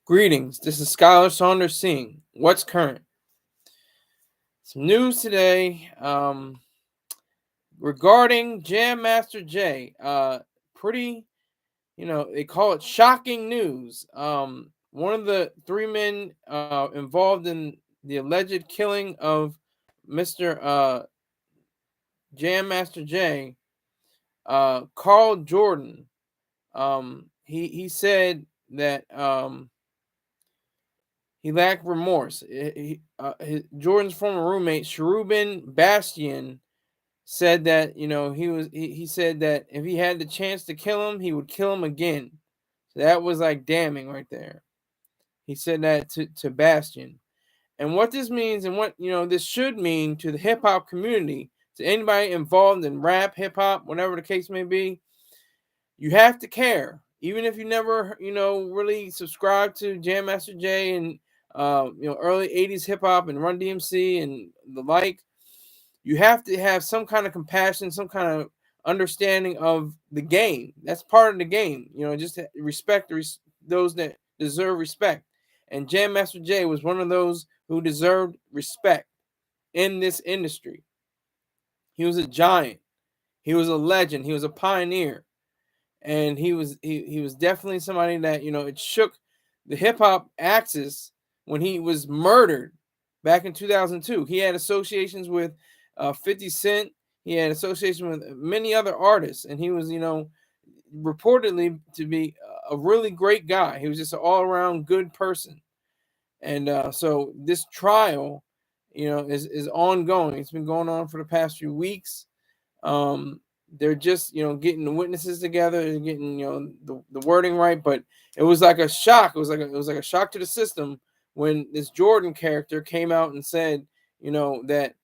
Greetings, this is Skylar Saunders Singh. What's current? Some news today regarding Jam Master Jay. Pretty, they call it shocking news. One of the three men involved in the alleged killing of Mr. Jam Master Jay, Carl Jordan, he said that he lacked remorse. Jordan's former roommate, Cherubin Bastian, said that he said that if he had the chance to kill him, he would kill him again. So that was like damning right there. He said that to Bastian. And what this means and what this should mean to the hip hop community, to anybody involved in rap, hip hop, whatever the case may be, you have to care. Even if you never, really subscribe to Jam Master Jay and early 80s hip hop and Run-DMC and the like, you have to have some kind of compassion, some kind of understanding of the game. That's part of the game. Just respect those that deserve respect. And Jam Master Jay was one of those who deserved respect in this industry. He was a giant. He was a legend. He was a pioneer. And he was definitely somebody that, it shook the hip hop axis when he was murdered back in 2002. He had associations with 50 Cent. He had association with many other artists, and he was, reportedly to be a really great guy. He was just an all-around good person. And so this trial, is ongoing. It's been going on for the past few weeks. They're just, getting the witnesses together and getting, the wording right. But it was like a shock. It was like a shock to the system when this Jordan character came out and said, that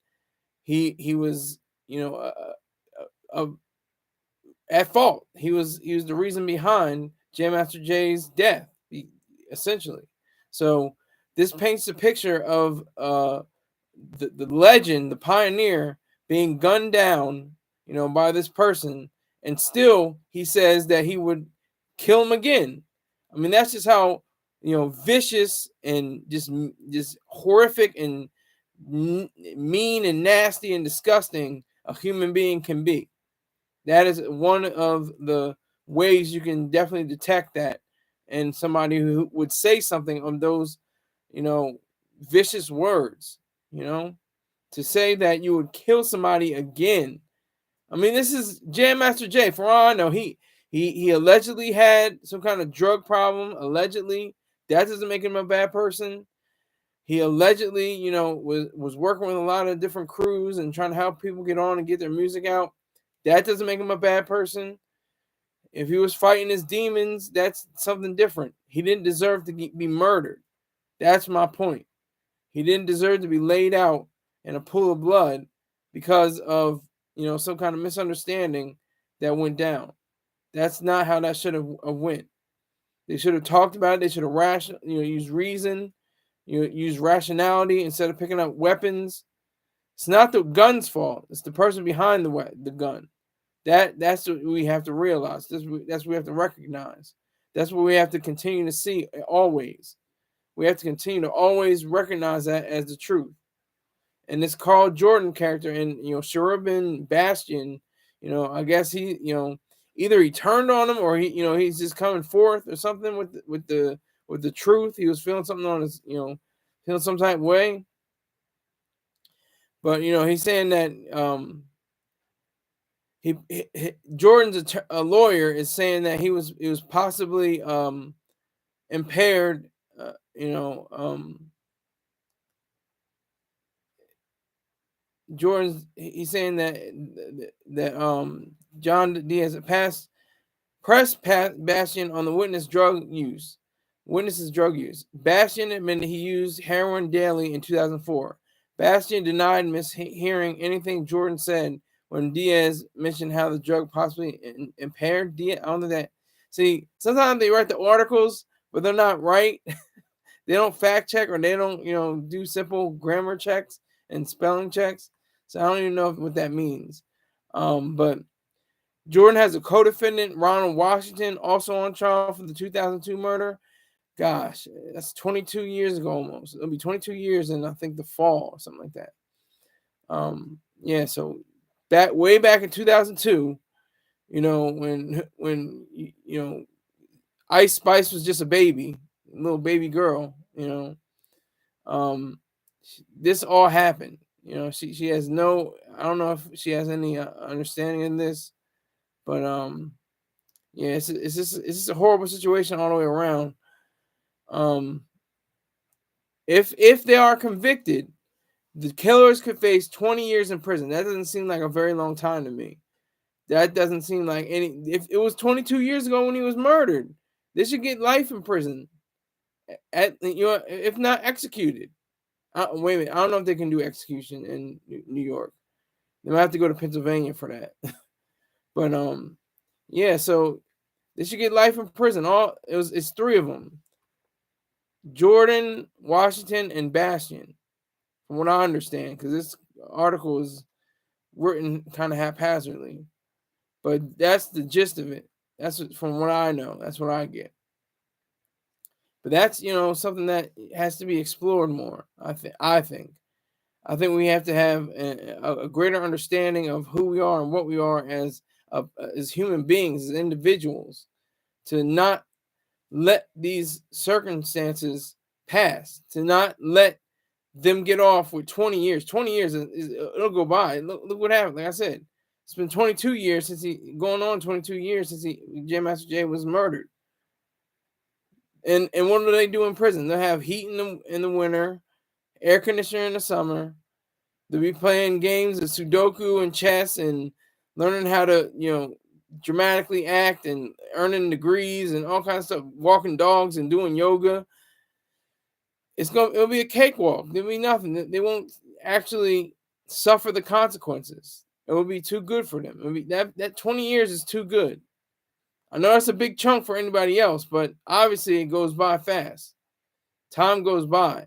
he was, at fault. He was the reason behind Jam Master Jay's death, essentially. So this paints a picture of the legend, the pioneer, being gunned down, by this person, and still he says that he would kill him again. I mean, that's just how vicious and just horrific and mean and nasty and disgusting a human being can be. That is one of the ways you can definitely detect that in somebody who would say something of those, vicious words, to say that you would kill somebody again. I mean, this is Jam Master Jay. For all I know, he allegedly had some kind of drug problem. Allegedly, that doesn't make him a bad person. He allegedly, was working with a lot of different crews and trying to help people get on and get their music out. That doesn't make him a bad person. If he was fighting his demons, that's something different. He didn't deserve to be murdered. That's my point. He didn't deserve to be laid out in a pool of blood because of some kind of misunderstanding that went down. That's not how that should have went. They should have talked about it. They should have used reason, use rationality instead of picking up weapons. It's not the gun's fault. It's the person behind the gun. That's what we have to realize. That's what we have to recognize. That's what we have to continue to see always. We have to continue to always recognize that as the truth. And this Carl Jordan character and Cherubin Bastian, I guess he, either he turned on him or he's just coming forth or something with the truth. He was feeling something on his, feeling some type of way. But he's saying that Jordan's a lawyer is saying that he was possibly impaired. He's saying that John Diaz pressed Bastian on the witness's drug use. Bastian admitted he used heroin daily in 2004. Bastian denied mishearing anything Jordan said when Diaz mentioned how the drug possibly impaired Diaz. I don't know that. See, sometimes they write the articles, but they're not right. They don't fact check or they don't, do simple grammar checks and spelling checks. So I don't even know what that means. But Jordan has a co-defendant, Ronald Washington, also on trial for the 2002 murder. Gosh, that's 22 years ago almost. It'll be 22 years in, I think, the fall or something like that. Yeah, so that way back in 2002, when Ice Spice was just a baby, little baby girl, um, this all happened. She has no, I don't know if she has any understanding in this, but yeah, it's just a horrible situation all the way around. If they are convicted, the killers could face 20 years in prison. That doesn't seem like a very long time to me. That doesn't seem like any. If it was 22 years ago when he was murdered, they should get life in prison. If not executed. Wait a minute. I don't know if they can do execution in New York. They might have to go to Pennsylvania for that. But yeah. So they should get life in prison. It's three of them: Jordan, Washington, and Bastion. From what I understand, because this article is written kind of haphazardly, but that's the gist of it. From what I know. That's what I get. But that's something that has to be explored more. I think we have to have a greater understanding of who we are and what we are as human beings, as individuals, to not let these circumstances pass, to not let them get off with 20 years. 20 years it'll go by. Look what happened. Like I said, it's been 22 years since going on 22 years since Jam Master Jay was murdered. And what do they do in prison? They'll have heat in the winter, air conditioner in the summer. They'll be playing games of Sudoku and chess and learning how to, dramatically act and earning degrees and all kinds of stuff, walking dogs and doing yoga. It'll be a cakewalk. There'll be nothing. They won't actually suffer the consequences. It will be too good for them. That 20 years is too good. I know that's a big chunk for anybody else, but obviously it goes by fast. Time goes by.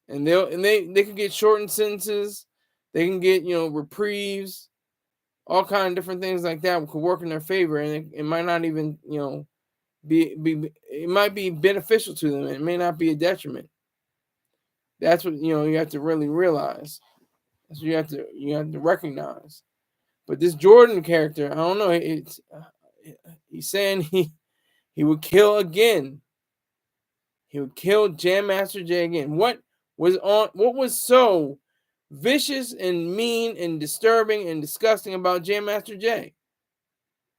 And they can get shortened sentences. They can get, reprieves, all kind of different things like that could work in their favor, and it might not even, be it might be beneficial to them. It may not be a detriment. That's what you have to really realize. That's what you have to recognize. But this Jordan character, I don't know. He's saying he would kill again. He would kill Jam Master Jay again. What was so vicious and mean and disturbing and disgusting about Jam Master Jay?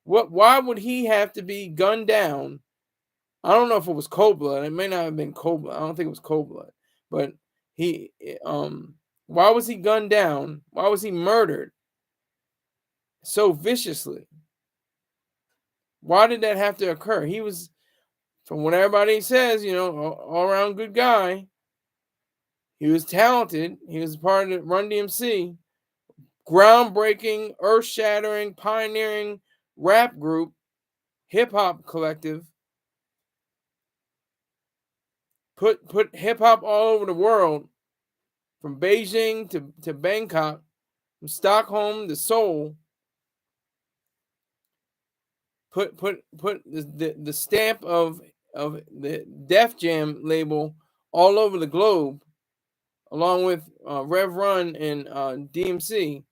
Why would he have to be gunned down? I don't know if it was cold blood. It may not have been cold blood. I don't think it was cold blood. But why was he gunned down? Why was he murdered so viciously? Why did that have to occur? He was, from what everybody says, all around good guy. He was talented. He was part of the Run-DMC, groundbreaking, earth-shattering, pioneering rap group, hip-hop collective. Put hip-hop all over the world, from Beijing to Bangkok, from Stockholm to Seoul. Put the stamp of the Def Jam label all over the globe, along with Rev Run and DMC.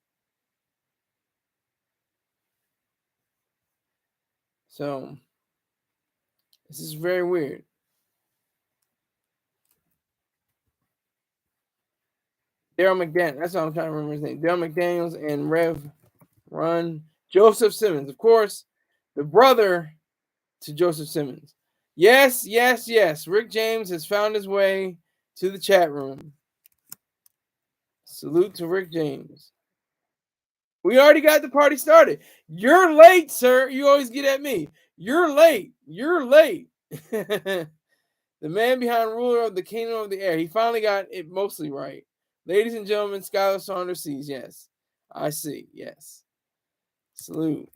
So this is very weird. Daryl McDaniels. That's what I'm trying to remember his name. Daryl McDaniels and Rev Run. Joseph Simmons, of course, the brother to Joseph Simmons. Yes, yes, yes. Rick James has found his way to the chat room. Salute to Rick James. We already got the party started. You're late, sir. You always get at me. You're late. You're late. The man behind ruler of the kingdom of the air. He finally got it mostly right. Ladies and gentlemen, Skylar Saunders sees. Yes. I see. Yes. Salute.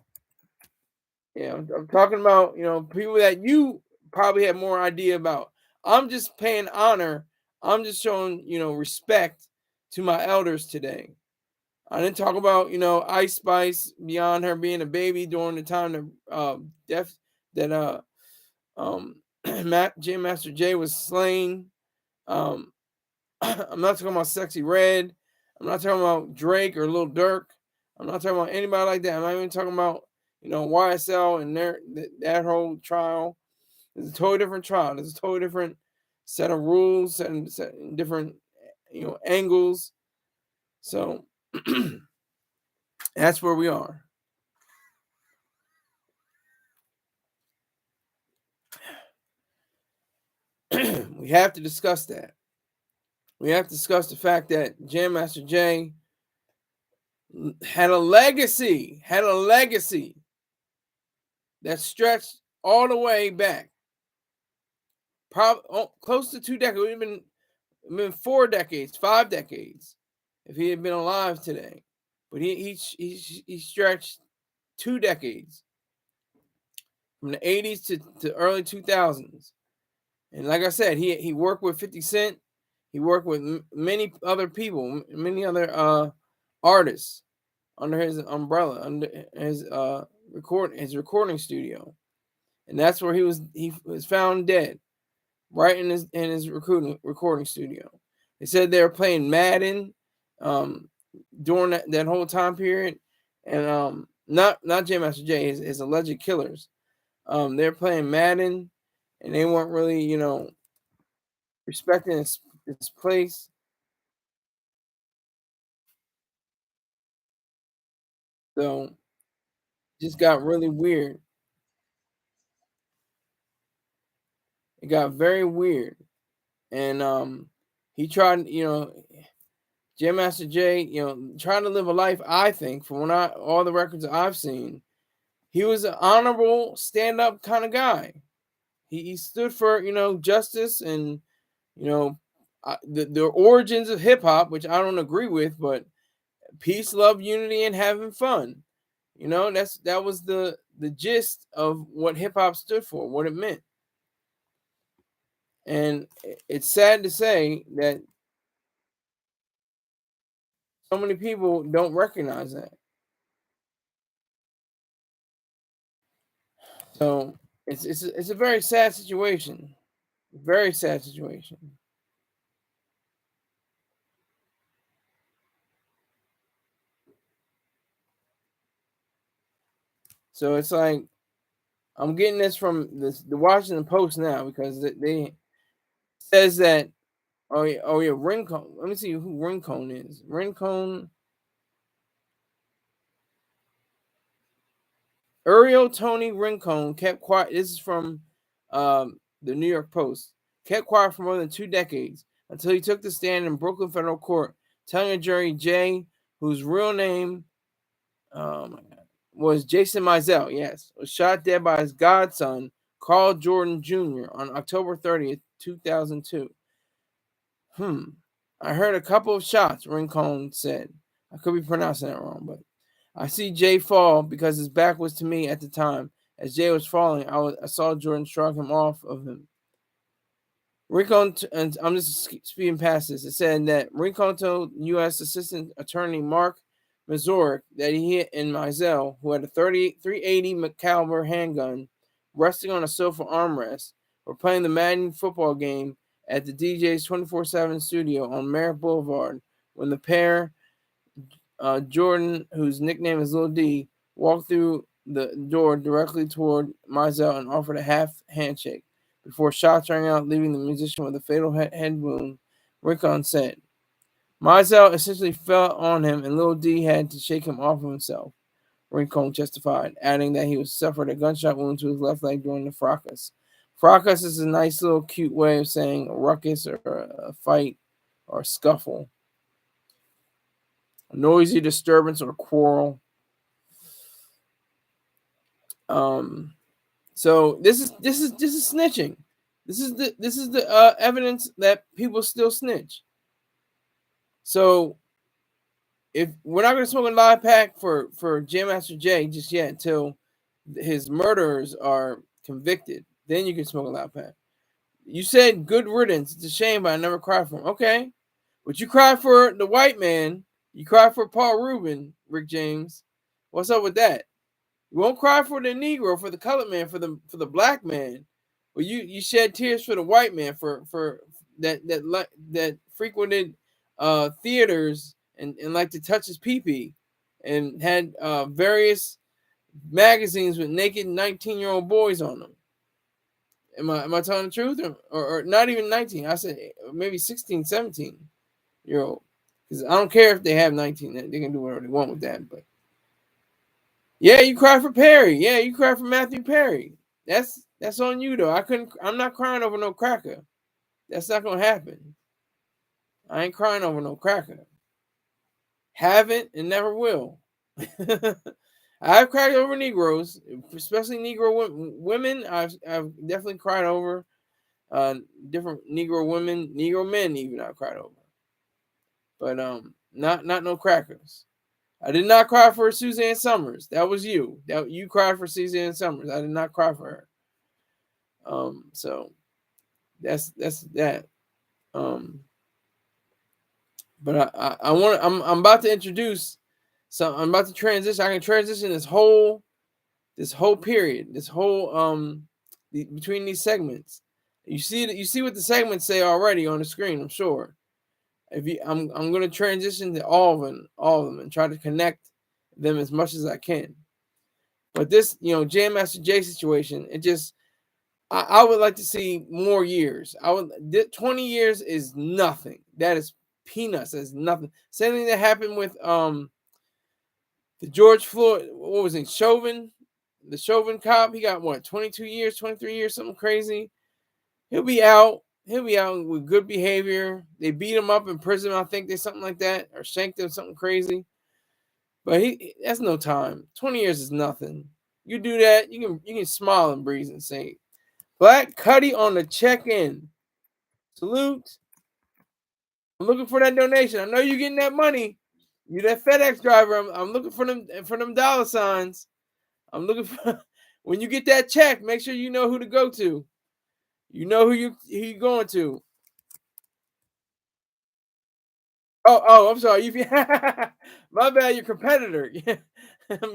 Yeah, I'm talking about, people that you probably have more idea about. I'm just paying honor. I'm just showing, respect to my elders today. I didn't talk about, Ice Spice beyond her being a baby during the time that Jam Master Jay was slain. I'm not talking about Sexy Red. I'm not talking about Drake or Lil Durk. I'm not talking about anybody like that. I'm not even talking about YSL and that whole trial. It's a totally different trial. There's a totally different set of rules and different angles. So that's where we are. We have to discuss that. We have to discuss the fact that Jam Master Jay had a legacy that stretched all the way back, probably close to 2 decades. It would have been 4 decades, 5 decades, if he had been alive today. But he stretched 2 decades, from the 80s to early 2000s. And like I said, he worked with 50 Cent. He worked with many other people, many other artists under his umbrella, under his recording studio. And that's where he was found dead, right in his recording studio. They said they were playing Madden during that whole time period. And not J Master Jay, his alleged killers. They're playing Madden, and they weren't really, respecting its place. So just got really weird. It got very weird. And he tried, Jam Master Jay, trying to live a life, I think, from all the records I've seen, he was an honorable stand-up kind of guy. He stood for, justice and, the origins of hip-hop, which I don't agree with, but peace, love, unity, and having fun. That was the gist of what hip-hop stood for, what it meant. And it's sad to say that so many people don't recognize that. So it's a very sad situation. Very sad situation. So it's like I'm getting this from the Washington Post now, because they says that oh yeah, Rincon. Let me see who Rincon is. Rincon Uriel Tony Rincon kept quiet. This is from the New York Post. Kept quiet for more than 2 decades until he took the stand in Brooklyn federal court, telling a jury Jay, whose real name was Jason Mizell, yes, was shot dead by his godson, Carl Jordan Jr., on October 30th, 2002. I heard a couple of shots, Rincon said. I could be pronouncing that wrong, but I see Jay fall because his back was to me at the time. As Jay was falling, I saw Jordan shrug him off of him. Rincon, and I'm just speeding past this. It said that Rincon told U.S. Assistant Attorney Mark Mazurik that he and Mizell, who had a 380 caliber handgun resting on a sofa armrest, were playing the Madden football game at the DJ's 24/7 studio on Merritt Boulevard when the pair, Jordan, whose nickname is Lil D, walked through the door directly toward Mizell and offered a half handshake before shots rang out, leaving the musician with a fatal head wound, Rincon said. Mizell essentially fell on him, and Lil D had to shake him off of himself, Rincon justified, adding that he suffered a gunshot wound to his left leg during the fracas. Fracas is a nice little cute way of saying a ruckus or a fight or a scuffle. A noisy disturbance or quarrel. So this is snitching. This is the evidence that people still snitch. So if we're not going to smoke a live pack for Jam Master Jay just yet until his murderers are convicted, then you can smoke a live pack. You said good riddance. It's a shame, but I never cried for him. Okay, but you cried for the white man. You cried for Paul Rubin, Rick James. What's up with that? You won't cry for the Negro, for the colored man, for the black man. Well, you shed tears for the white man for that frequented theaters and like to touch his pee-pee and had various magazines with naked 19-year-old boys on them. Am I telling the truth? Or not even 19? I said maybe 16, 17-year-old. Because I don't care if they have 19. They can do whatever they want with that. But yeah, you cry for Perry. Yeah, you cry for Matthew Perry. That's on you though. I'm not crying over no cracker. That's not gonna happen. I ain't crying over no cracker. Haven't and never will. I've cried over Negroes, especially Negro women. I've definitely cried over different Negro women, Negro men even I've cried over. But not no crackers. I did not cry for Suzanne Summers. That was you. You cried for Suzanne Summers. I did not cry for her. So that's that. But I'm about to introduce. So I'm about to transition. I can transition this whole period, this whole between these segments. You see what the segments say already on the screen. I'm sure. I'm going to transition to all of them, and try to connect them as much as I can. But this, Jam Master Jay situation, it just, I would like to see more years. 20 years is nothing. That is peanuts. That's nothing. Same thing that happened with the George Floyd. What was it? Chauvin, the Chauvin cop. He got what? 22 years, 23 years, something crazy. He'll be out. He'll be out with good behavior. They beat him up in prison, I think they something like that, or shanked him something crazy. But that's no time. 20 years is nothing. You do that, you can smile and breathe and say, Black Cuddy on the check-in. Salute. I'm looking for that donation. I know you're getting that money. You that FedEx driver. I'm looking for them dollar signs. I'm looking for when you get that check, make sure you know who to go to. You know who you going to. Oh, I'm sorry. My bad, your competitor.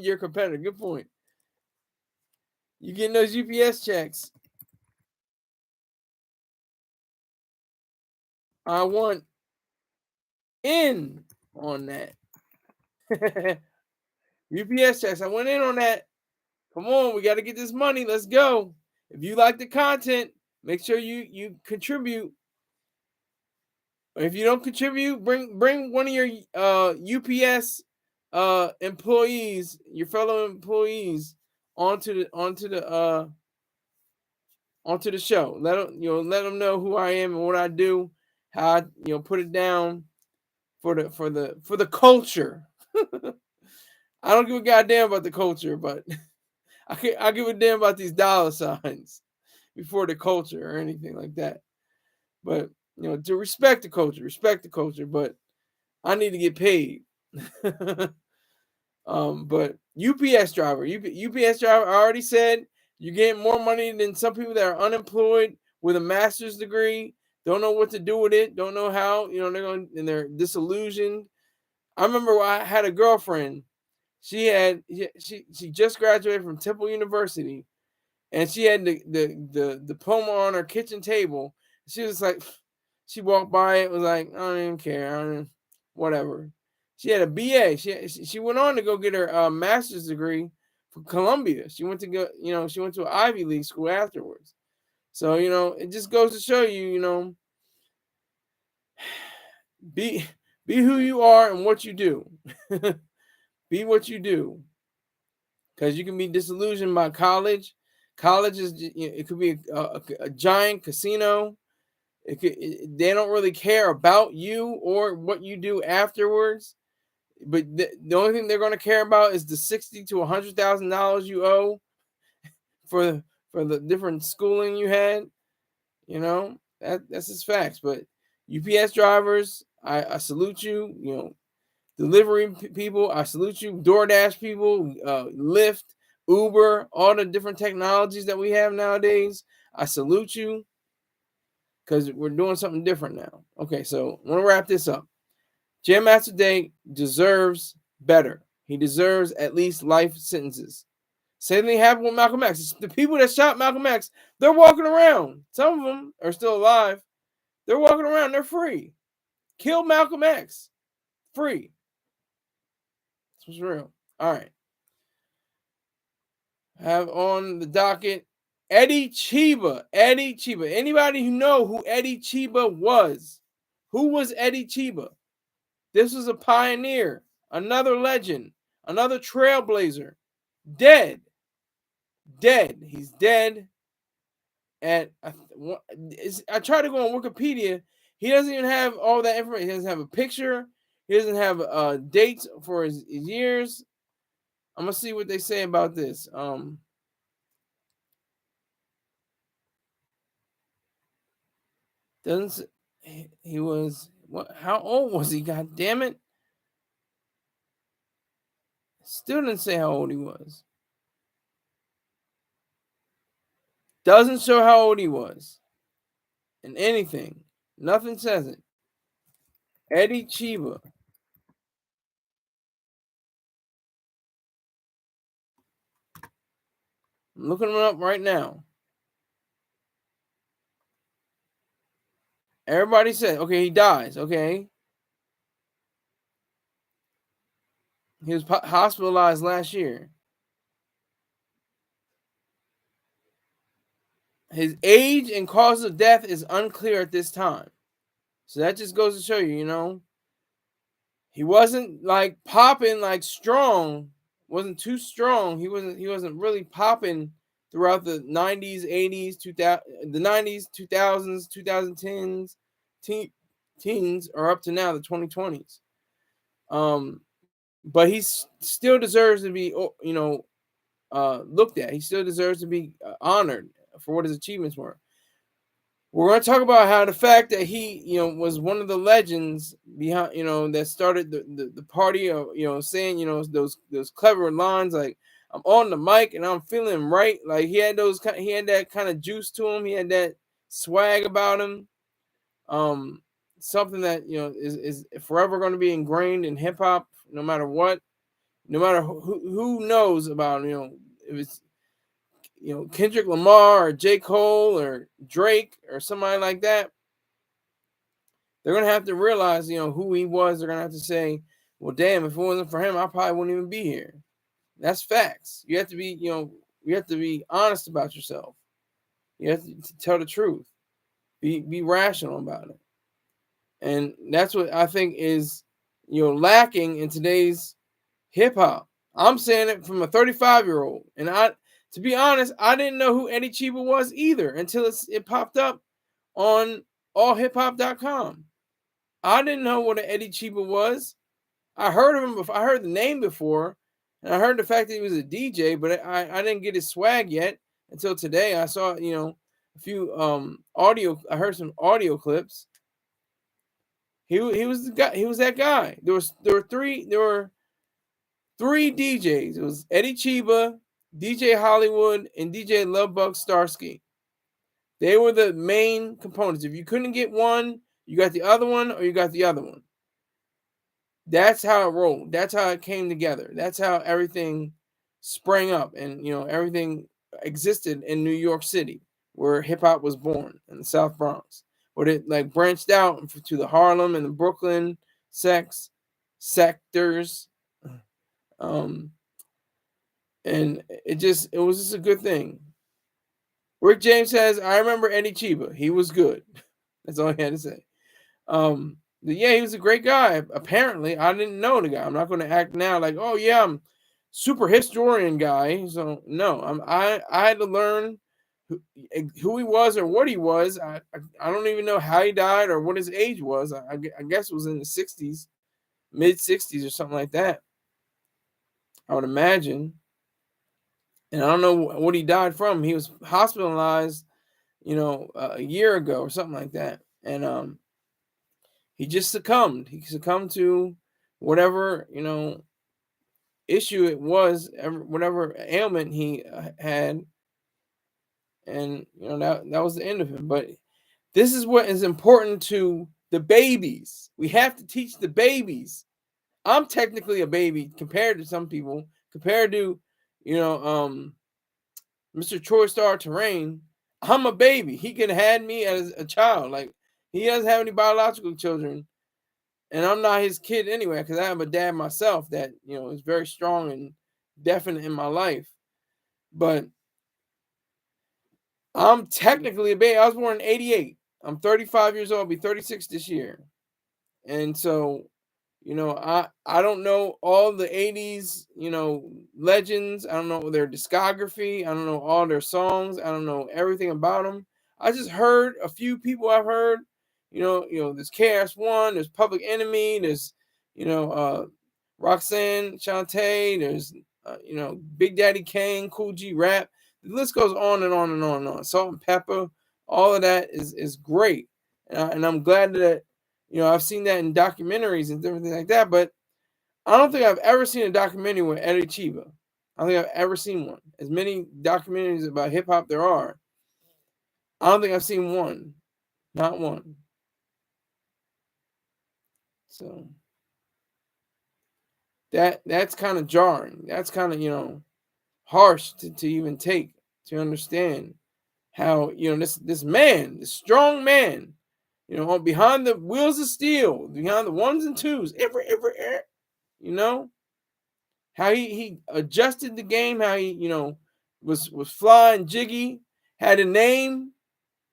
Your competitor. Good point. You getting those UPS checks. I want in on that. UPS checks. I went in on that. Come on, we got to get this money. Let's go. If you like the content, make sure you contribute. If you don't contribute, bring one of your UPS employees, your fellow employees, onto the show. Let them know who I am and what I do, how I put it down for the culture. I don't give a goddamn about the culture, but I give a damn about these dollar signs before the culture or anything like that. But to respect the culture, but I need to get paid. But UPS driver, I already said you're getting more money than some people that are unemployed with a master's degree, don't know what to do with it, don't know how, they're disillusioned. I remember I had a girlfriend. She just graduated from Temple University, and she had the diploma on her kitchen table. She was like, she walked by it, was like, I don't even care, whatever. She had a BA. She went on to go get her master's degree from Columbia. She went to she went to an Ivy League school afterwards. So it just goes to show you, be who you are and what you do. Be what you do, because you can be disillusioned by college. College it could be a giant casino. They don't really care about you or what you do afterwards. But the only thing they're going to care about is the $60,000 to $100,000 you owe for the different schooling you had. That's just facts. But UPS drivers, I salute you. Delivery people, I salute you. DoorDash people, Lyft, Uber, all the different technologies that we have nowadays, I salute you, because we're doing something different now. Okay, so I want to wrap this up. Jam Master Jay deserves better. He deserves at least life sentences. Same thing happened with Malcolm X. The people that shot Malcolm X, they're walking around. Some of them are still alive. They're walking around. They're free. Kill Malcolm X. Free. This was real. All right. Have on the docket Eddie Chiba. Eddie Chiba. Anybody who know who Eddie Chiba was? Who was Eddie Chiba? This was a pioneer, another legend, another trailblazer. Dead. He's dead. And I tried to go on Wikipedia. He doesn't even have all that information. He doesn't have a picture. He doesn't have dates for his years. I'm gonna see what they say about this. Doesn't he was what? How old was he? God damn it! Still didn't say how old he was. Doesn't show how old he was. In anything, nothing says it. Eddie Chiba. I'm looking him up right now. Everybody said, okay, he dies. Okay. He was hospitalized last year. His age and cause of death is unclear at this time. So that just goes to show you, you know, he wasn't like popping like strong, wasn't too strong. He wasn't really popping throughout the 90s, 80s, 2000, the 90s, 2000s, 2010s, teens, or up to now the 2020s. But he still deserves to be, you know, looked at. He still deserves to be honored for what his achievements were. We're going to talk about how the fact that he, you know, was one of the legends behind, you know, that started the party of, you know, saying, you know, those clever lines like, I'm on the mic and I'm feeling right. Like he had that kind of juice to him. He had that swag about him. Something that, you know, is forever going to be ingrained in hip hop, no matter what, no matter who knows about, you know, if it's, you know, Kendrick Lamar or J. Cole or Drake or somebody like that. They're going to have to realize, you know, who he was. They're going to have to say, well, damn, if it wasn't for him, I probably wouldn't even be here. That's facts. You have to be, you know, you have to be honest about yourself. You have to tell the truth. Be rational about it. And that's what I think is, you know, lacking in today's hip hop. I'm saying it from a 35-year-old. And to be honest, I didn't know who Eddie Chiba was either until it popped up on allhiphop.com. I didn't know what an Eddie Chiba was. I heard of him before. I heard the name before, and I heard the fact that he was a DJ, but I didn't get his swag yet until today. I saw, you know, a few audio. I heard some audio clips. He was the guy. He was that guy. There were three DJs. It was Eddie Chiba, DJ Hollywood, and DJ Lovebug Starsky. They were the main components. If you couldn't get one, you got the other one, or you got the other one. That's how it rolled. That's how it came together. That's how everything sprang up, and you know, everything existed in New York City, where hip hop was born, in the South Bronx. But it like branched out to the Harlem and the Brooklyn sectors. And it was just a good thing. Rick James says, I remember Eddie Chiba. He was good. That's all he had to say. Yeah, he was a great guy. Apparently, I didn't know the guy. I'm not going to act now like, oh yeah, I'm super historian guy. So no, I had to learn who he was or what he was. I don't even know how he died or what his age was. I guess it was in the 60s, mid 60s or something like that. I would imagine. And I don't know what he died from. He was hospitalized, you know, a year ago or something like that. And he just succumbed. He succumbed to whatever, you know, issue it was, whatever ailment he had. And, you know, that was the end of him. But this is what is important to the babies. We have to teach the babies. I'm technically a baby compared to some people, compared to Mr. Troy Star Terrain, I'm a baby. He could have had me as a child. Like, he doesn't have any biological children, and I'm not his kid anyway, because I have a dad myself that, is very strong and definite in my life. But I'm technically a baby. I was born in 88. I'm 35 years old, I'll be 36 this year. And so, I don't know all the 80s, legends. I don't know their discography. I don't know all their songs. I don't know everything about them. I just heard a few people I've heard. There's KS1, there's Public Enemy, there's, Roxanne Shante, there's, Big Daddy Kane, Cool G Rap. The list goes on and on and on and on. Salt and Pepper, all of that is great. And I'm glad that, I've seen that in documentaries and different things like that, but I don't think I've ever seen a documentary with Eddie Chiba. I don't think I've ever seen one. As many documentaries about hip hop there are, I don't think I've seen one. Not one. So that's kind of jarring. That's kind of, harsh to even take, to understand how, this man, this strong man, behind the wheels of steel, behind the ones and twos, how he adjusted the game, how he, was flying jiggy, had a name.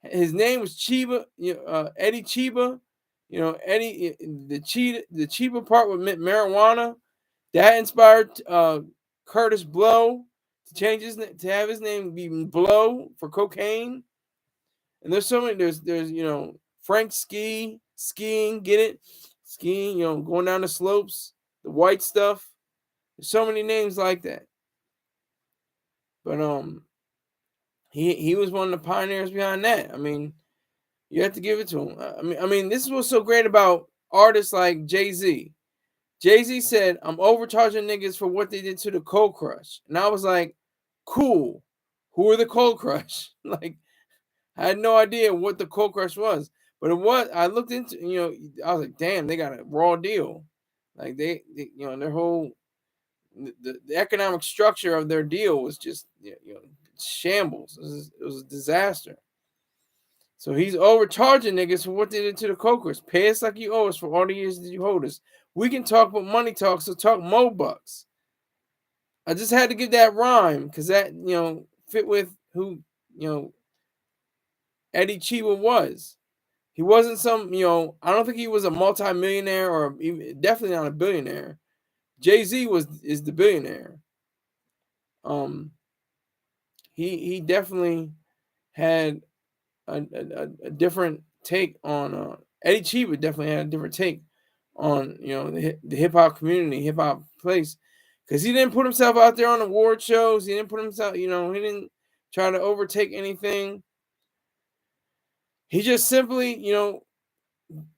His name was Chiba, Eddie Chiba. Eddie, the Chiba part with marijuana, that inspired Curtis Blow to change to have his name be Blow for cocaine. And there's so many. There's Frank skiing, get it, skiing. Going down the slopes, the white stuff. There's so many names like that. But he was one of the pioneers behind that. I mean, you have to give it to him. I mean, this is what's so great about artists like Jay-Z. Jay-Z said, "I'm overcharging niggas for what they did to the Cold Crush," and I was like, "Cool. Who are the Cold Crush?" Like, I had no idea what the Cold Crush was, but it was. I looked into, I was like, "Damn, they got a raw deal." Like they their whole the economic structure of their deal was just shambles. It was a disaster. So he's overcharging niggas for what they did to the Cokers. Pay us like you owe us for all the years that you hold us. We can talk, but money talks, so talk Mo Bucks. I just had to give that rhyme because that, fit with who, Eddie Chiba was. He wasn't some, I don't think he was a multimillionaire or even, definitely not a billionaire. Jay-Z is the billionaire. He definitely had a different take on Eddie Chiba. Definitely had a different take on the hip hop community, hip hop place, because he didn't put himself out there on award shows. He didn't put himself, he didn't try to overtake anything. He just simply,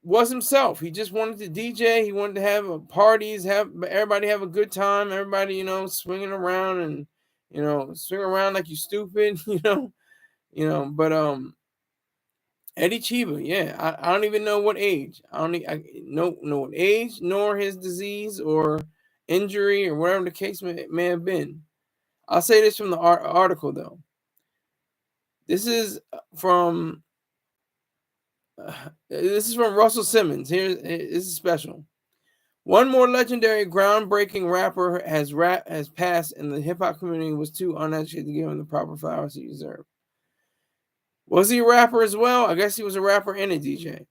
was himself. He just wanted to DJ. He wanted to have parties, have everybody have a good time. Everybody, swinging around and swing around like you stupid, But Eddie Chiba, yeah, I don't even know what age. I know what age, nor his disease or injury or whatever the case may have been. I'll say this from the article though. This is from Russell Simmons. This is special. One more legendary, groundbreaking rapper has passed, and the hip hop community was too uneducated to give him the proper flowers he deserved. Was he a rapper as well? I guess he was a rapper and a DJ.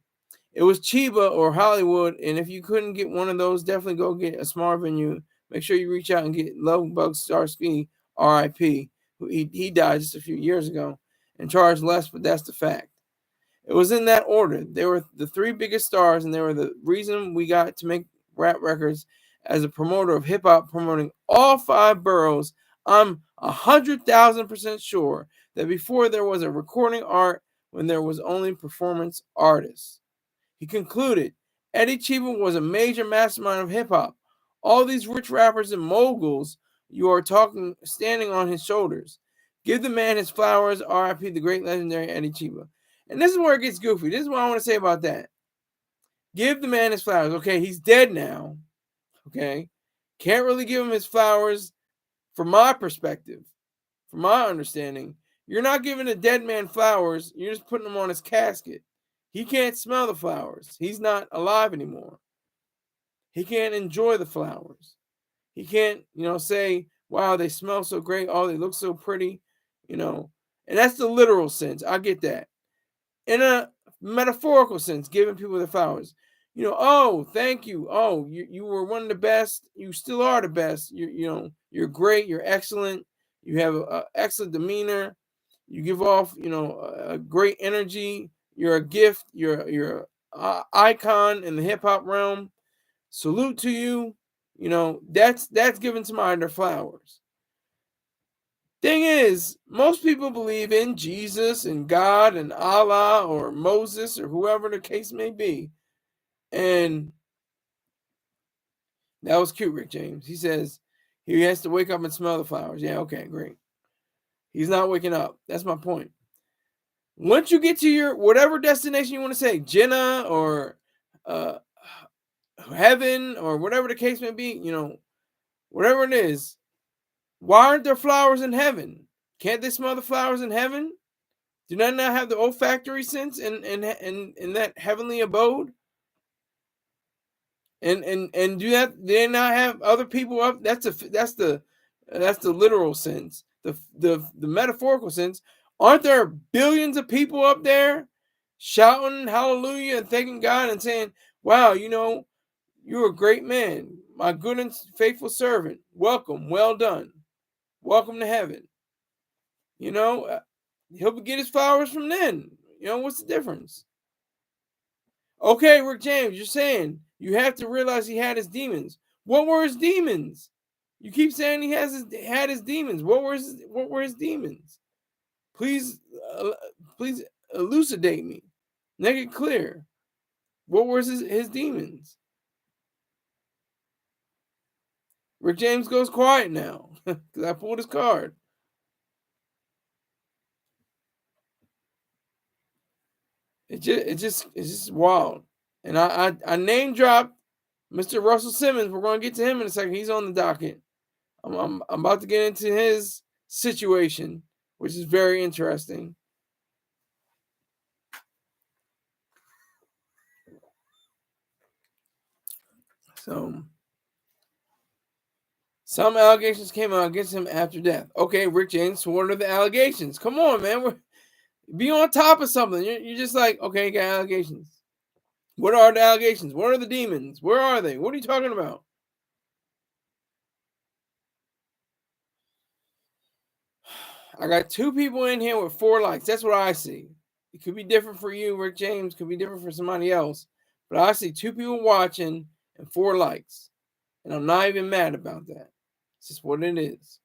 It was Chiba or Hollywood, and if you couldn't get one of those, definitely go get a smart venue. Make sure you reach out and get Love Bug Starsky, R.I.P. He died just a few years ago, and charge less, but that's the fact. It was in that order. They were the three biggest stars, and they were the reason we got to make rap records. As a promoter of hip hop, promoting all 5 boroughs, I'm 100,000% sure that before there was a recording art, when there was only performance artists. He concluded, Eddie Chiba was a major mastermind of hip hop. All these rich rappers and moguls you are talking, standing on his shoulders. Give the man his flowers, R.I.P. the great legendary Eddie Chiba. And this is where it gets goofy. This is what I want to say about that. Give the man his flowers. Okay, he's dead now. Okay. Can't really give him his flowers from my perspective, from my understanding, you're not giving a dead man flowers. You're just putting them on his casket. He can't smell the flowers. He's not alive anymore. He can't enjoy the flowers. He can't, say, wow, they smell so great. Oh, they look so pretty, And that's the literal sense. I get that. In a metaphorical sense, giving people the flowers. Oh, thank you. Oh, you were one of the best. You still are the best. You're great. You're excellent. You have an excellent demeanor. You give off, a great energy. You're a gift. You're an icon in the hip hop realm. Salute to you. That's given to my their flowers. Thing is, most people believe in Jesus and God and Allah or Moses or whoever the case may be. And that was cute, Rick James. He says he has to wake up and smell the flowers. Yeah, okay, great. He's not waking up. That's my point. Once you get to your whatever destination you want to say, Jannah or heaven or whatever the case may be, whatever it is, why aren't there flowers in heaven? Can't they smell the flowers in heaven? Do they not have the olfactory sense in that heavenly abode? And do they not have other people up? That's the literal sense. The metaphorical sense. Aren't there billions of people up there shouting hallelujah and thanking God and saying, wow, you're a great man, my good and faithful servant. Welcome, well done. Welcome to heaven. He'll get his flowers from then. What's the difference? Okay, Rick James, you're saying you have to realize he had his demons. What were his demons? You keep saying he had his demons. What were his demons? Please elucidate me. Make it clear. What were his demons? Rick James goes quiet now because I pulled his card. It's just wild. And I name dropped Mr. Russell Simmons. We're going to get to him in a second. He's on the docket. I'm about to get into his situation, which is very interesting. So, some allegations came out against him after death. Okay, Rick James, what are the allegations? Come on, man. Be on top of something. You're just like, okay, you got allegations. What are the allegations? What are the demons? Where are they? What are you talking about? I got 2 people in here with 4 likes. That's what I see. It could be different for you, Rick James. Could be different for somebody else. But I see 2 people watching and 4 likes. And I'm not even mad about that. It's just what it is.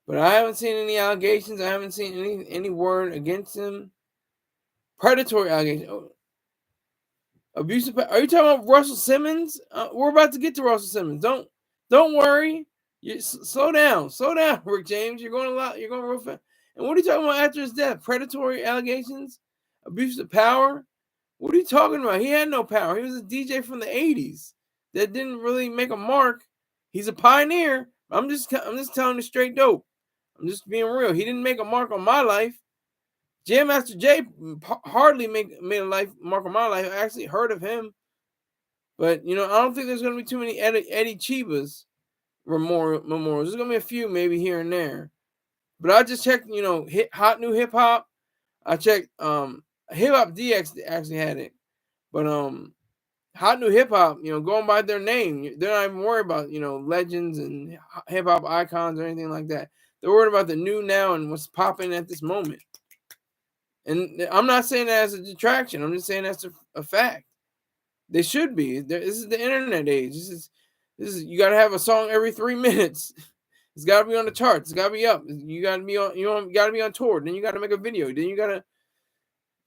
But I haven't seen any allegations. I haven't seen any word against him. Predatory allegations. Oh, abusive. Are you talking about Russell Simmons? We're about to get to Russell Simmons. Don't worry. Slow down, Rick James. You're going a lot. You're going real fast. And what are you talking about after his death? Predatory allegations, abuse of power. What are you talking about? He had no power. He was a DJ from the '80s that didn't really make a mark. He's a pioneer. I'm just telling you straight dope. I'm just being real. He didn't make a mark on my life. Jam Master Jay hardly made a mark on my life. I actually heard of him, but I don't think there's going to be too many Eddie Chibas memorials. There's gonna be a few maybe here and there, but I just checked. Hot New Hip Hop. I checked. Hip Hop DX actually had it, but Hot New Hip Hop. Going by their name, they're not even worried about legends and hip hop icons or anything like that. They're worried about the new now and what's popping at this moment. And I'm not saying that as a detraction. I'm just saying that's a fact. They should be. This is the internet age. This is you got to have a song every 3 minutes. It's got to be on the charts. It's got to be up. You got to be on. Got to be on tour. Then you got to make a video. Then you got to.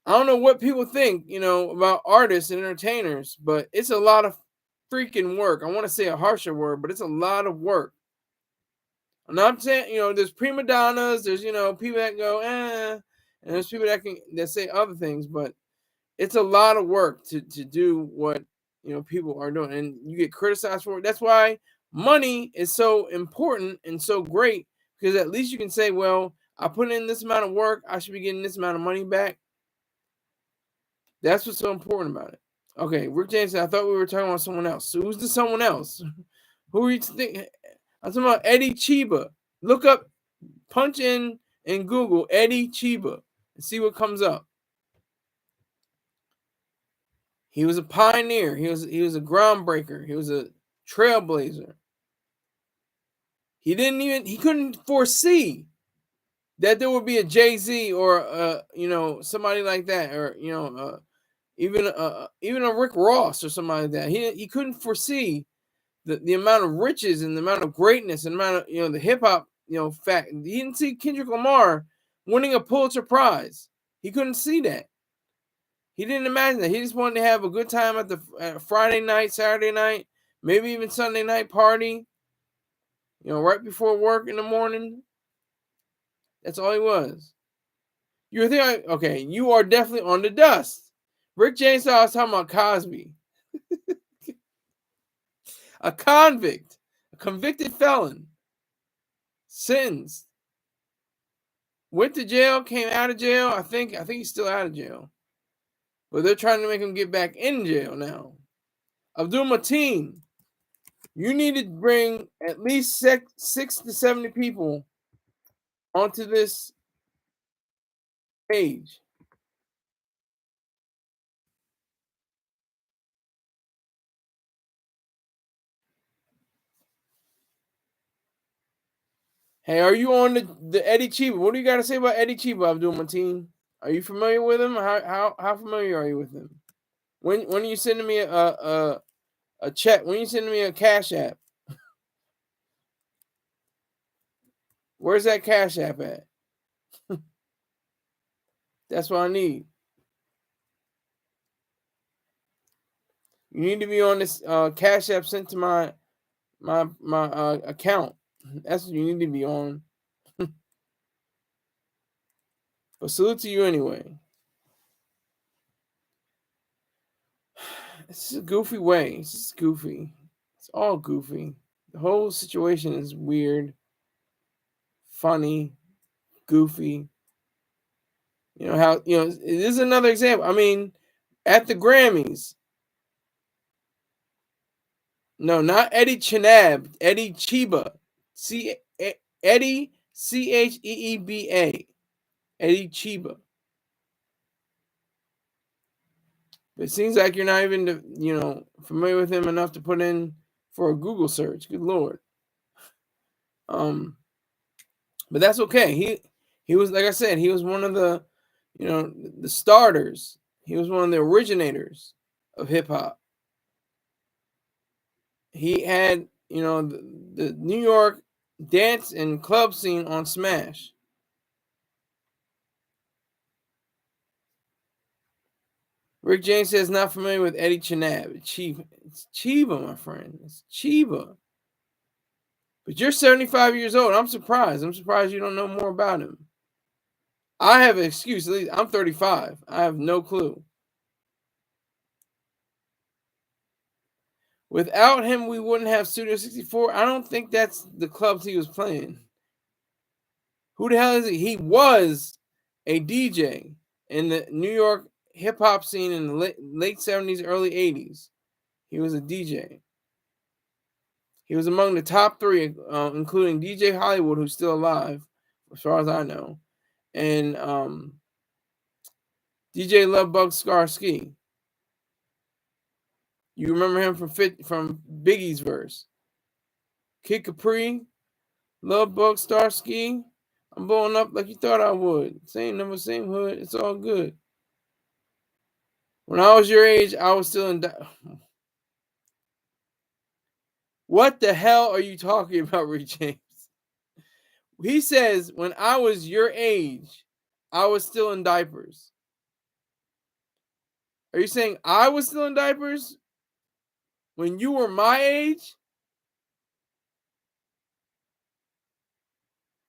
I don't know what people think, about artists and entertainers, but it's a lot of freaking work. I want to say a harsher word, but it's a lot of work. And I'm saying, there's prima donnas. There's people that go and there's people that say other things, but it's a lot of work to do what people are doing, and you get criticized for it. That's why money is so important and so great because at least you can say, well, I put in this amount of work, I should be getting this amount of money back. That's what's so important about it. Okay, Rick James said, I thought we were talking about someone else. So who's the someone else? Who are you thinking? I'm talking about Eddie Chiba. Look up, punch in Google Eddie Chiba and see what comes up. He was a pioneer. He was a groundbreaker. He was a trailblazer. He couldn't foresee that there would be a Jay-Z or somebody like that, or even a Rick Ross or somebody like that. He couldn't foresee the amount of riches and the amount of greatness and the amount of the hip hop fact. He didn't see Kendrick Lamar winning a Pulitzer Prize. He couldn't see that. He didn't imagine that. He just wanted to have a good time at the Friday night, Saturday night, maybe even Sunday night party. Right before work in the morning. That's all he was. You were thinking, okay, you are definitely on the dust. Rick James thought I was talking about Cosby. A convict, a convicted felon, sentenced, went to jail, came out of jail. I think he's still out of jail. But they're trying to make him get back in jail now. Abdul Mateen, you need to bring at least 6 to 70 people onto this page. Hey, are you on the Eddie Chiba? What do you got to say about Eddie Chiba, Abdul Mateen? Are you familiar with him? How familiar are you with him? When are you sending me a check? When are you sending me a Cash App? Where's that Cash App at? That's what I need. You need to be on this Cash App sent to my account. That's what you need to be on. But salute to you anyway. It's a goofy way. It's just goofy. It's all goofy. The whole situation is weird, funny, goofy. How this is another example. I mean, at the Grammys. No, not Eddie Chenab. Eddie Chiba. Eddie Cheeba. Eddie Chiba. But it seems like you're not even familiar with him enough to put in for a Google search. Good Lord. But that's okay. He was, like I said, he was one of the the starters. He was one of the originators of hip hop. He had the New York dance and club scene on Smash. Rick James says not familiar with Eddie Chenab. It's Chiba, my friend. It's Chiba. But you're 75 years old. I'm surprised. I'm surprised you don't know more about him. I have an excuse. At least I'm 35. I have no clue. Without him, we wouldn't have Studio 64. I don't think that's the clubs he was playing. Who the hell is he? He was a DJ in the New York hip hop scene in the late 70s, early 80s. He was a DJ. He was among the top 3, including DJ Hollywood, who's still alive, as far as I know, and DJ Lovebug Skarski. You remember him from Biggie's verse. Kid Capri, Lovebug Starsky. I'm blowing up like you thought I would. Same number, same hood. It's all good. When I was your age, I was still in. What the hell are you talking about, Rick James? He says, when I was your age, I was still in diapers. Are you saying I was still in diapers when you were my age?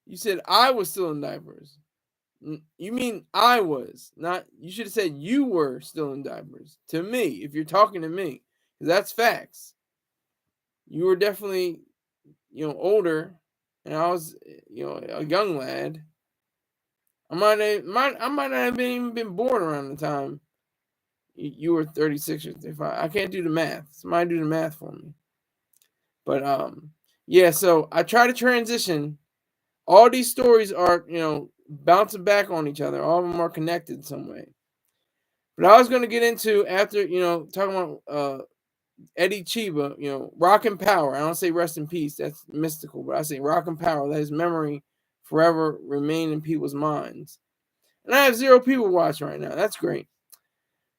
You said I was still in diapers. You mean I was, not, you should have said you were still in diapers to me, if you're talking to me, because that's facts. You were definitely older, and I was, a young lad, I might not have even been born around the time you were 36 or 35. I can't do the math. Somebody do the math for me. But yeah. So I try to transition. All these stories are, bouncing back on each other. All of them are connected in some way. But I was going to get into, after, talking about Eddie Chiba, rock and power. I don't say rest in peace. That's mystical. But I say rock and power. Let his memory forever remain in people's minds. And I have 0 people watching right now. That's great.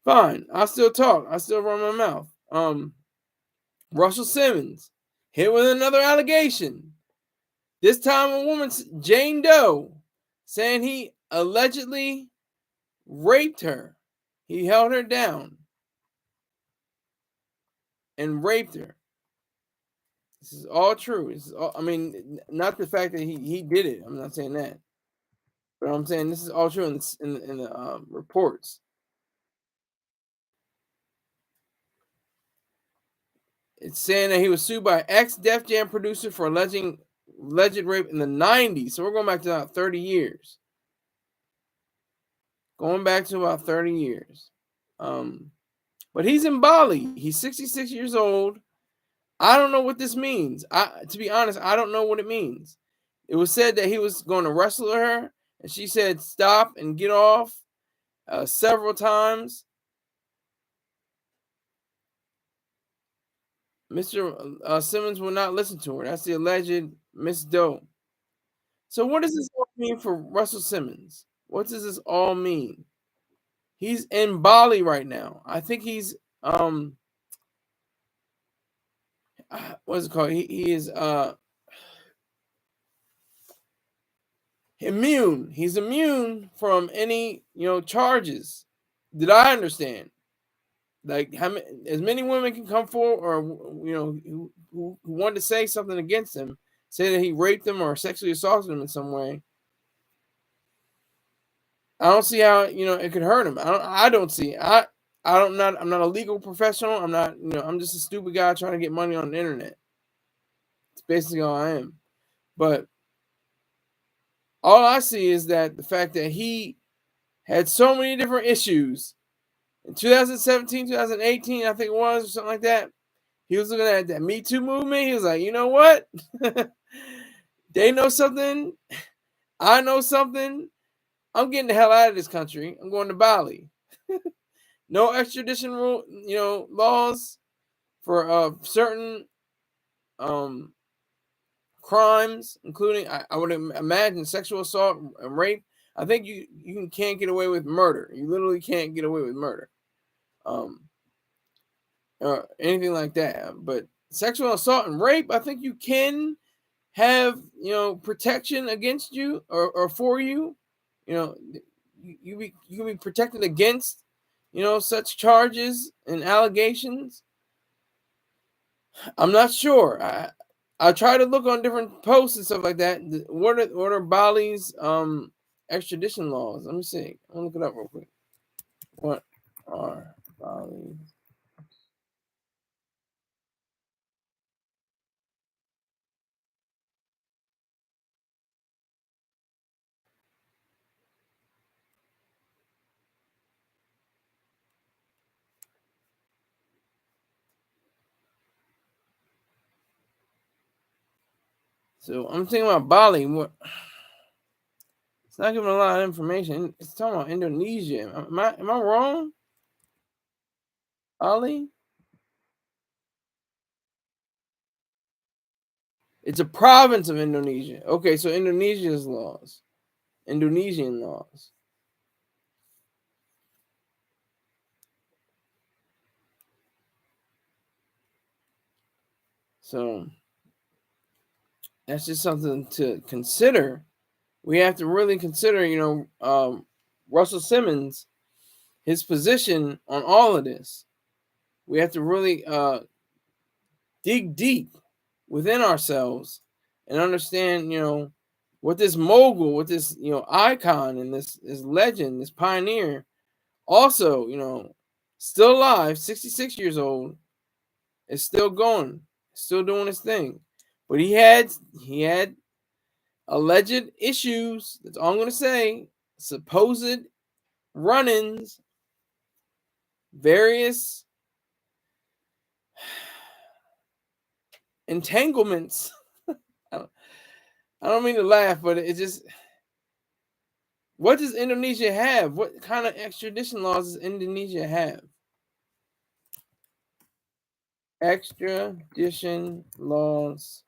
Fine. I'll still talk. I'll still run my mouth. Russell Simmons hit with another allegation. This time a woman, Jane Doe, saying he allegedly raped her. He held her down and raped her. This is all true. This is all, I mean, not the fact that he did it. I'm not saying that. But I'm saying this is all true in the reports. It's saying that he was sued by ex-Def Jam producer for alleged rape in the 90s. So we're going back to about 30 years. Going back to about 30 years. But he's in Bali. He's 66 years old. I don't know what this means. To be honest, I don't know what it means. It was said that he was going to wrestle her, and she said stop and get off several times. Mr. Simmons will not listen to her. That's the alleged Miss Doe. So what does this all mean for Russell Simmons? What does this all mean? He's in Bali right now. I think he's what's it called? He is immune. He's immune from any charges. Did I understand? Like as many women can come forward, or who want to say something against him, say that he raped them or sexually assaulted them in some way. I don't see how it could hurt him. I don't see. I'm not a legal professional. I'm not. I'm just a stupid guy trying to get money on the internet. It's basically all I am. But all I see is that the fact that he had so many different issues in 2017, 2018, I think it was, or something like that. He was looking at that Me Too movement. He was like, you know what? They know something. I know something. I'm getting the hell out of this country. I'm going to Bali. No extradition rule, laws for certain crimes, including I would imagine sexual assault and rape. I think you can't get away with murder. You literally can't get away with murder, or anything like that. But sexual assault and rape, I think you can have protection against you or for you. You can be protected against such charges and allegations. I'm not sure. I try to look on different posts and stuff like that. What are Bali's extradition laws? Let me see. I'll look it up real quick. What are Bali's? So I'm thinking about Bali. It's not giving a lot of information. It's talking about Indonesia. Am I wrong? Bali? It's a province of Indonesia. Okay, so Indonesia's laws. Indonesian laws. So that's just something to consider. We have to really consider, Russell Simmons, his position on all of this. We have to really dig deep within ourselves and understand, what this mogul, what this, icon and this legend, this pioneer, also, still alive, 66 years old, is still going, still doing his thing. But he had alleged issues. That's all I'm gonna say. Supposed run-ins, various entanglements. I don't mean to laugh, but it just. What does Indonesia have? What kind of extradition laws does Indonesia have? Extradition laws.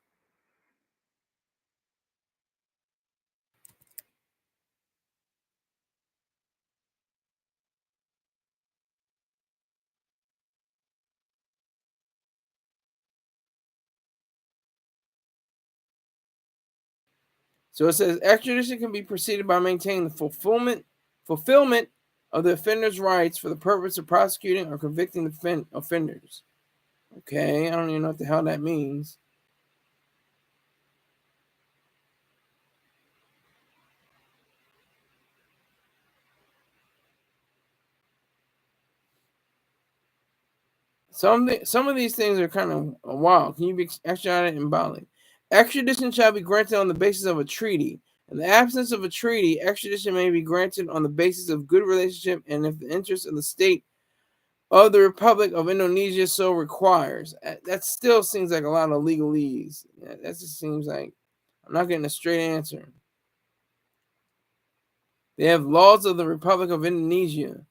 So it says extradition can be proceeded by maintaining the fulfillment of the offender's rights for the purpose of prosecuting or convicting the offenders. Okay, I don't even know what the hell that means. Some of these things are kind of wild. Can you be extradited in Bali? Extradition shall be granted on the basis of a treaty. In the absence of a treaty, extradition may be granted on the basis of good relationship and if the interest of the state of the Republic of Indonesia so requires. That still seems like a lot of legalese. That just seems like I'm not getting a straight answer. They have laws of the Republic of Indonesia,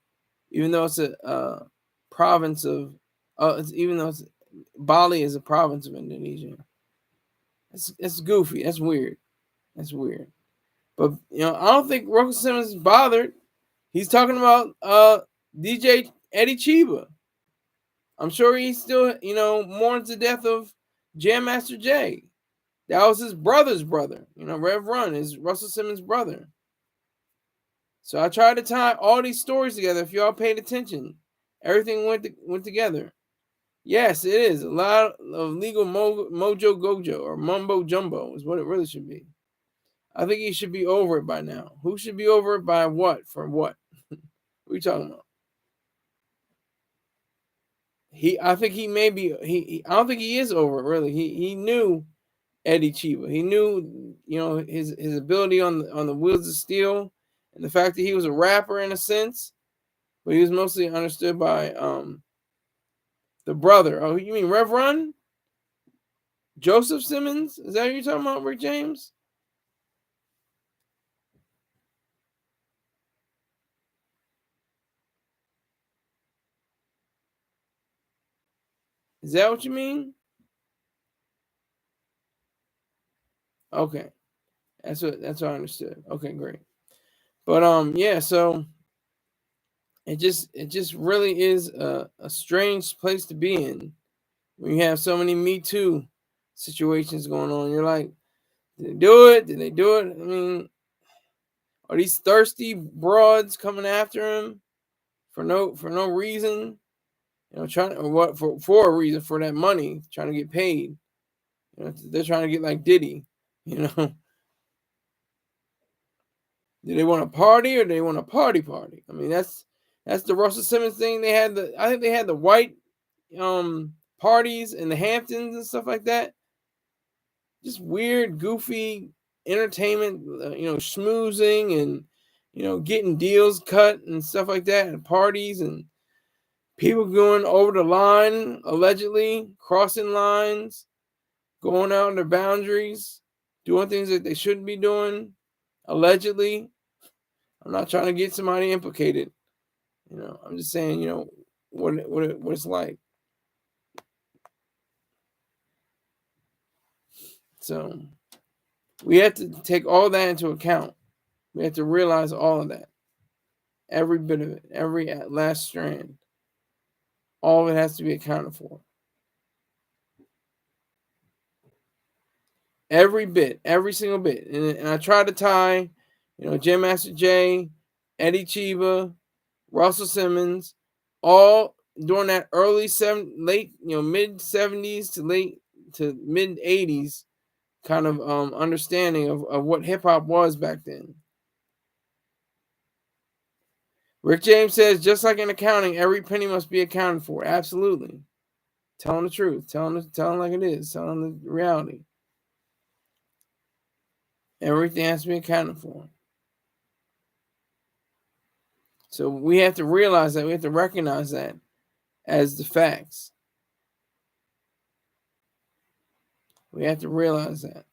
even though it's a province of, even though Bali is a province of Indonesia. It's goofy. That's weird. That's weird. But I don't think Russell Simmons is bothered. He's talking about DJ Eddie Chiba. I'm sure he still, mourns the death of Jam Master Jay. That was his brother's brother. Rev Run is Russell Simmons' brother. So I tried to tie all these stories together. If y'all paid attention, everything went together. Yes, it is a lot of legal mojo gojo or mumbo jumbo is what it really should be. I think he should be over it by now. Who should be over it by what? For what? What are you talking about? I think he may be. I don't think he is over it. Really, he knew Eddie Chiba. He knew, his ability on the Wheels of Steel, and the fact that he was a rapper in a sense, but he was mostly understood by the brother. Oh, you mean Rev Run? Joseph Simmons? Is that what you're talking about, Rick James? Is that what you mean? Okay. That's what I understood. Okay, great. But yeah, so it just really is a strange place to be in when you have so many Me Too situations going on. You're like, did they do it? Did they do it? I mean, are these thirsty broads coming after him for no reason? Trying or what for a reason, for that money, trying to get paid. They're trying to get like Diddy. Do they want a party or do they want a party? I mean, that's the Russell Simmons thing. I think they had the white parties in the Hamptons and stuff like that. Just weird, goofy entertainment, schmoozing and getting deals cut and stuff like that at parties, and people going over the line, allegedly crossing lines, going out on their boundaries, doing things that they shouldn't be doing, allegedly. I'm not trying to get somebody implicated. I'm just saying, what it's like. So we have to take all that into account. We have to realize all of that. Every bit of it, every last strand. All of it has to be accounted for. Every bit, every single bit. And I try to tie, Jam Master Jay, Eddie Chiba, Russell Simmons, all during that mid 70s to mid 80s kind of understanding of what hip hop was back then. Rick James says, just like in accounting, every penny must be accounted for. Absolutely. Telling the truth. Telling like it is. Telling the reality. Everything has to be accounted for. So we have to realize that. We have to recognize that as the facts. We have to realize that.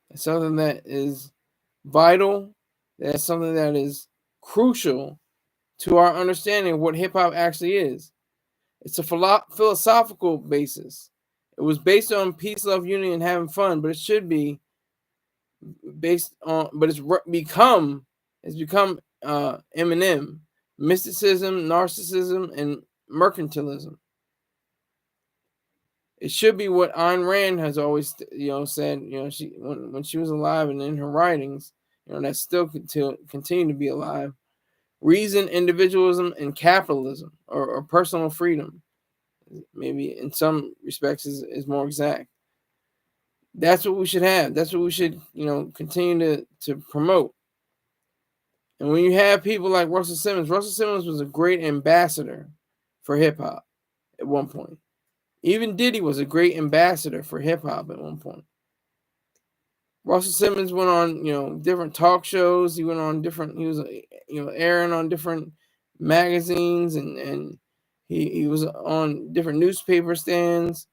It's something that is vital. That's something that is crucial to our understanding of what hip hop actually is. It's a philosophical basis. It was based on peace, love, unity, and having fun, but it should be based on. But it's become Eminem, mysticism, narcissism, and mercantilism. It should be what Ayn Rand has always, said. She when she was alive and in her writings, that still continue to be alive. Reason, individualism, and capitalism, or personal freedom. Maybe in some respects is more exact. That's what we should have. That's what we should, continue to promote. And when you have people like Russell Simmons was a great ambassador for hip hop at one point. Even Diddy was a great ambassador for hip hop at one point. Russell Simmons went on, different talk shows. He was, airing on different magazines, and he was on different newspaper stands.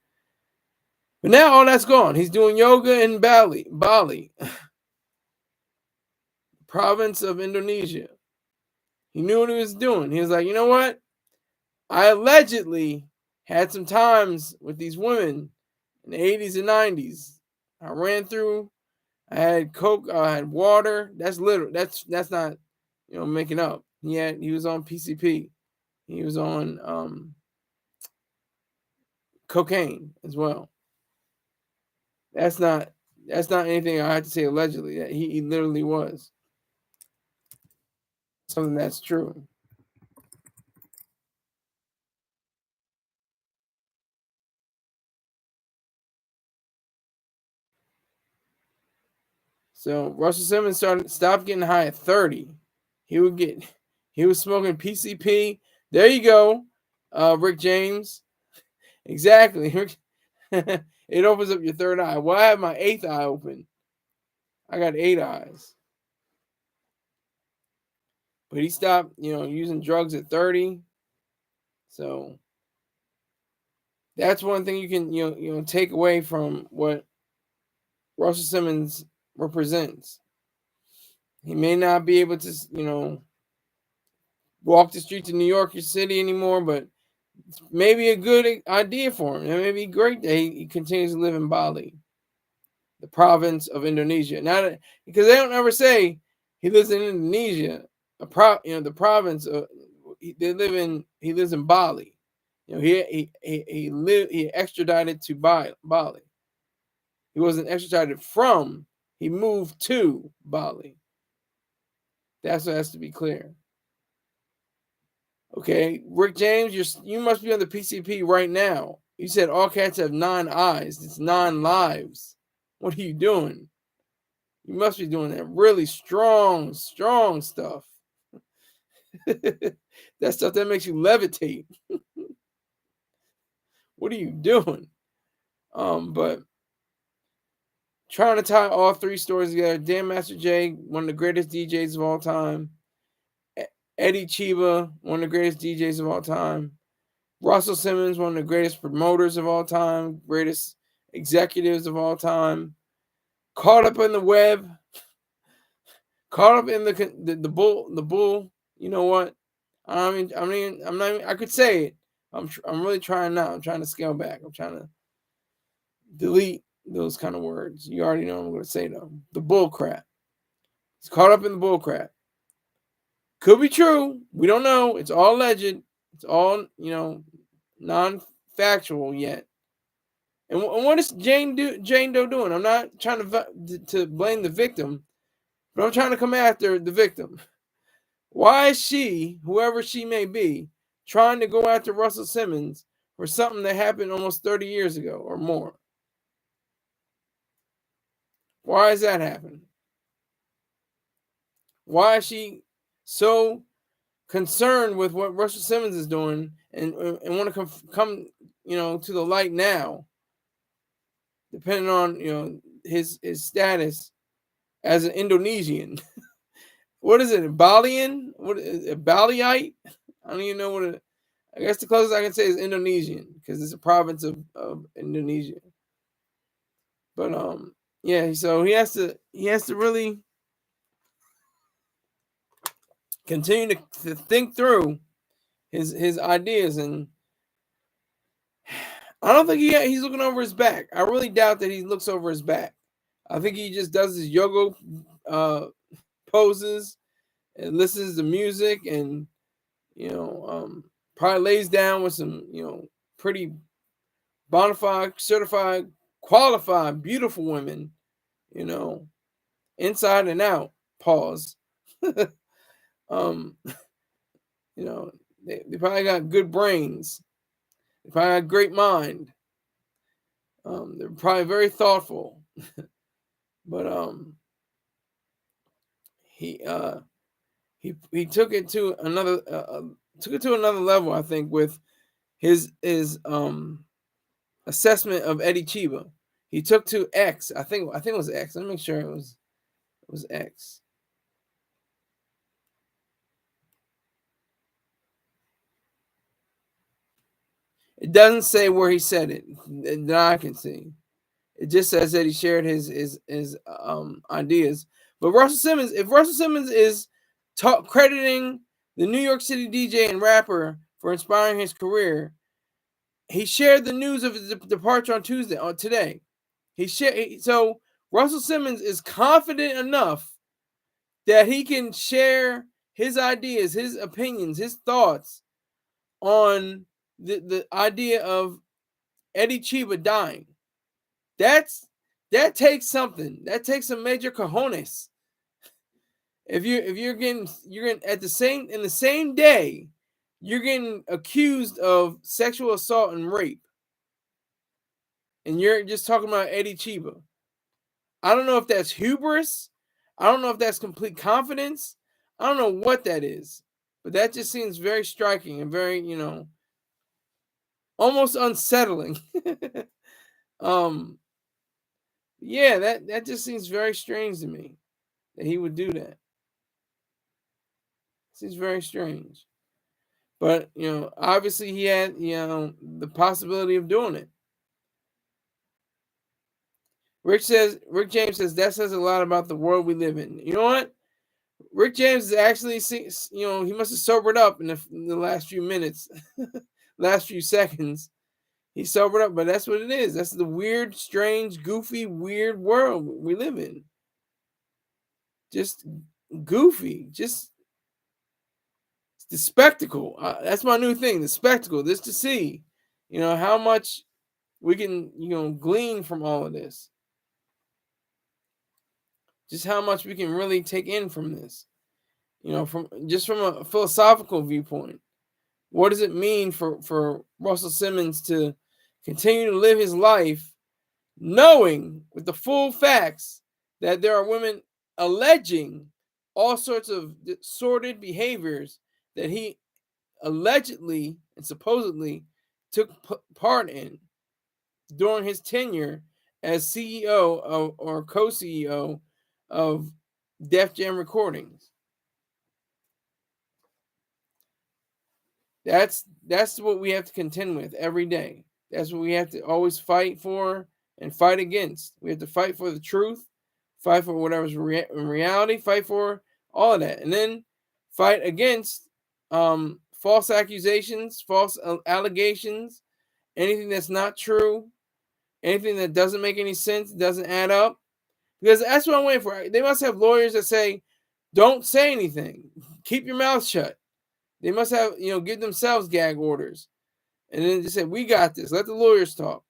But now all that's gone. He's doing yoga in Bali, province of Indonesia. He knew what he was doing. He was like, you know what? I allegedly had some times with these women in the 80s and 90s. I ran through. I had coke. I had water. That's literal. That's not, making up. He was on PCP. He was on cocaine as well. That's not anything I have to say allegedly. That he literally was. Something that's true. So Russell Simmons stopped getting high at 30. He was smoking PCP. There you go, Rick James. Exactly. It opens up your third eye. Well, I have my eighth eye open. I got 8 eyes. But he stopped, using drugs at 30. So that's one thing you can, take away from what Russell Simmons represents. He may not be able to, walk the streets of New York City anymore, but it's maybe a good idea for him. It may be great that he continues to live in Bali, the province of Indonesia. Now, because they don't ever say he lives in Indonesia, the province of he lives in Bali. He extradited to Bali. He wasn't extradited from. He moved to Bali. That's what has to be clear. Okay, Rick James, you must be on the PCP right now. You said all cats have 9 eyes. It's 9 lives. What are you doing? You must be doing that really strong stuff. That stuff that makes you levitate. What are you doing? But trying to tie all 3 stories together. Dan Master J, one of the greatest DJs of all time. Eddie Chiba, one of the greatest DJs of all time. Russell Simmons, one of the greatest promoters of all time, greatest executives of all time. Caught up in the web. Caught up in the bull. You know what? I'm not even, I could say it. I'm really trying now. I'm trying to scale back. I'm trying to delete those kind of words. You already know what I'm going to say though. The bull crap. He's caught up in the bull crap. Could be true. We don't know. It's all alleged. It's all, non-factual yet. And what is Jane Doe doing? I'm not trying to blame the victim, but I'm trying to come after the victim. Why is she, whoever she may be, trying to go after Russell Simmons for something that happened almost 30 years ago or more? Why is that happening? Why is she so concerned with what Russell Simmons is doing and want to come to the light now, depending on his status as an Indonesian. What is it? A Balian? What is a Baliite? I don't even know what it. I guess the closest I can say is Indonesian because it's a province of Indonesia. But yeah, so he has to really continue to think through his ideas, and I don't think he's looking over his back. I really doubt that he looks over his back. I think he just does his yoga poses and listens to music, and probably lays down with some pretty bona fide, certified, qualified, beautiful women, inside and out. Pause. um, they probably got good brains. They probably got a great mind. They're probably very thoughtful. But he took it to another level, I think, with his assessment of Eddie Chiba. He took to X. I think it was X. Let me make sure it was X. It doesn't say where he said it that I can see. It just says that he shared his ideas. But if Russell Simmons is crediting the New York City DJ and rapper for inspiring his career, he shared the news of his departure on today. So Russell Simmons is confident enough that he can share his ideas, his opinions, his thoughts on the idea of Eddie Chiba dying. That takes something. That takes some major cojones. If you're getting in the same day, you're getting accused of sexual assault and rape, and you're just talking about Eddie Chiba. I don't know if that's hubris. I don't know if that's complete confidence. I don't know what that is, but that just seems very striking and very, almost unsettling. Yeah, that just seems very strange to me that he would do that. Seems very strange. But, obviously he had, the possibility of doing it. Rick James says that says a lot about the world we live in. You know what? Rick James is actually, he must have sobered up in the last few minutes, last few seconds. He sobered up, but that's what it is. That's the weird, strange, goofy, weird world we live in. Just goofy. Just the spectacle. That's my new thing, the spectacle. Just to see, how much we can, glean from all of this. Just how much we can really take in from this. From a philosophical viewpoint. What does it mean for Russell Simmons to continue to live his life knowing with the full facts that there are women alleging all sorts of sordid behaviors that he allegedly and supposedly took part in during his tenure as CEO or co-CEO of Def Jam Recordings? That's what we have to contend with every day. That's what we have to always fight for and fight against. We have to fight for the truth, fight for whatever's in reality, fight for all of that, and then fight against false accusations, false allegations, anything that's not true, anything that doesn't make any sense, doesn't add up. Because that's what I'm waiting for. They must have lawyers that say, don't say anything. Keep your mouth shut. They must have, give themselves gag orders. And then just say, we got this. Let the lawyers talk.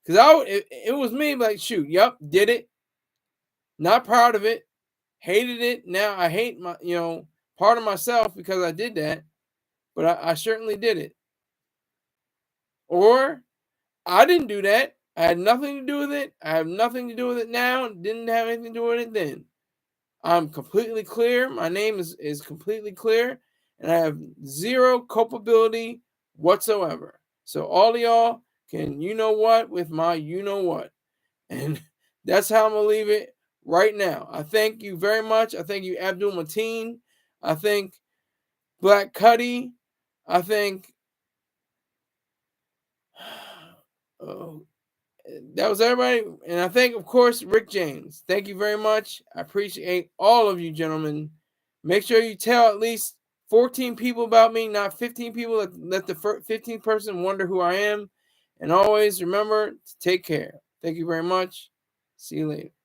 Because it was me, like, shoot, yep, did it. Not proud of it. Hated it. Now I hate my, part of myself because I did that. But I certainly did it. Or I didn't do that. I had nothing to do with it. I have nothing to do with it now. Didn't have anything to do with it then. I'm completely clear. My name is completely clear. And I have zero culpability whatsoever. So all of y'all can with my what. And that's how I'm going to leave it right now. I thank you very much. I thank you, Abdul Mateen. I thank Black Cuddy. I thank that was everybody. And I thank, of course, Rick James. Thank you very much. I appreciate all of you, gentlemen. Make sure you tell at least 14 people about me, not 15 people. Let the 15th person wonder who I am. And always remember to take care. Thank you very much. See you later.